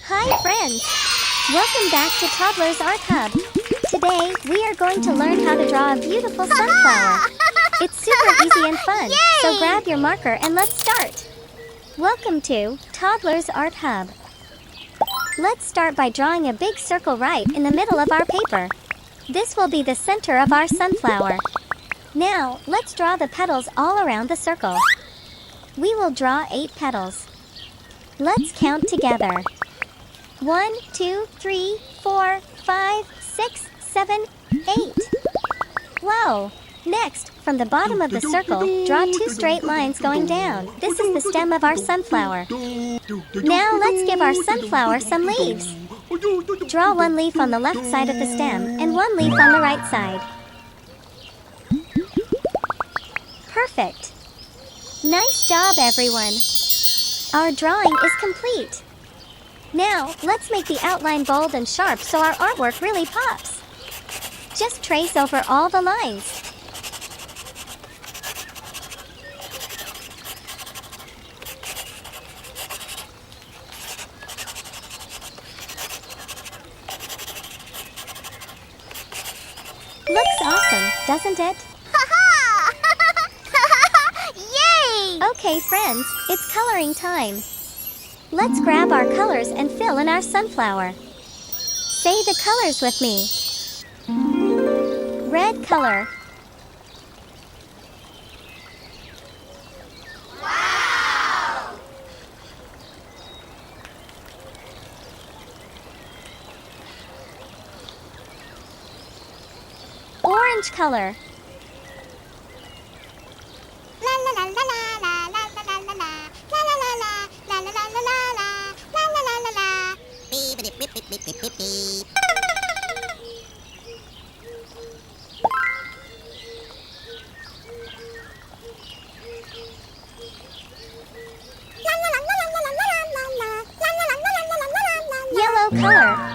Hi friends! Welcome back to Toddlers Art Hub. Today, we are going to learn how to draw a beautiful sunflower. It's super easy and fun, so grab your marker and let's start. Welcome to Toddlers Art Hub. Let's start by drawing a big circle right in the middle of our paper. This will be the center of our sunflower. Now, let's draw the petals all around the circle. We will draw 8 petals. Let's count together. 1, 2, 3, 4, 5, 6, 7, 8. Wow! Next, from the bottom of the circle, draw 2 straight lines going down. This is the stem of our sunflower. Now let's give our sunflower some leaves. Draw 1 leaf on the left side of the stem and 1 leaf on the right side. Perfect! Nice job, everyone! Our drawing is complete. Now, let's make the outline bold and sharp so our artwork really pops. Just trace over all the lines. Looks awesome, doesn't it? Yay! Okay, friends, it's coloring time. Let's grab our colors and fill in our sunflower. Say the colors with me. Red color. Wow! Orange color. Yellow color.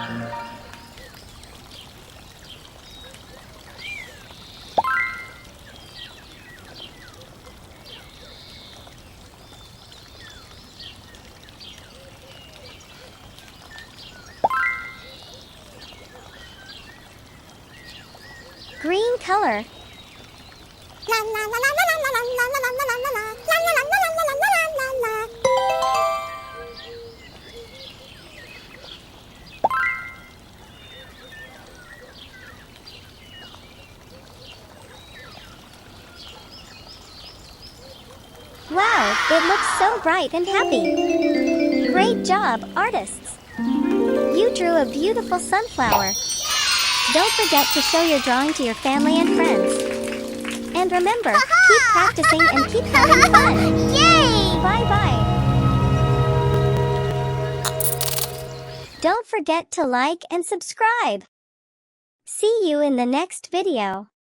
Green color. Wow, it looks so bright and happy. Great job, artists! You drew a beautiful sunflower. Don't forget to show your drawing to your family and friends. And remember, keep practicing and keep having fun. Yay! Bye-bye. Don't forget to like and subscribe. See you in the next video.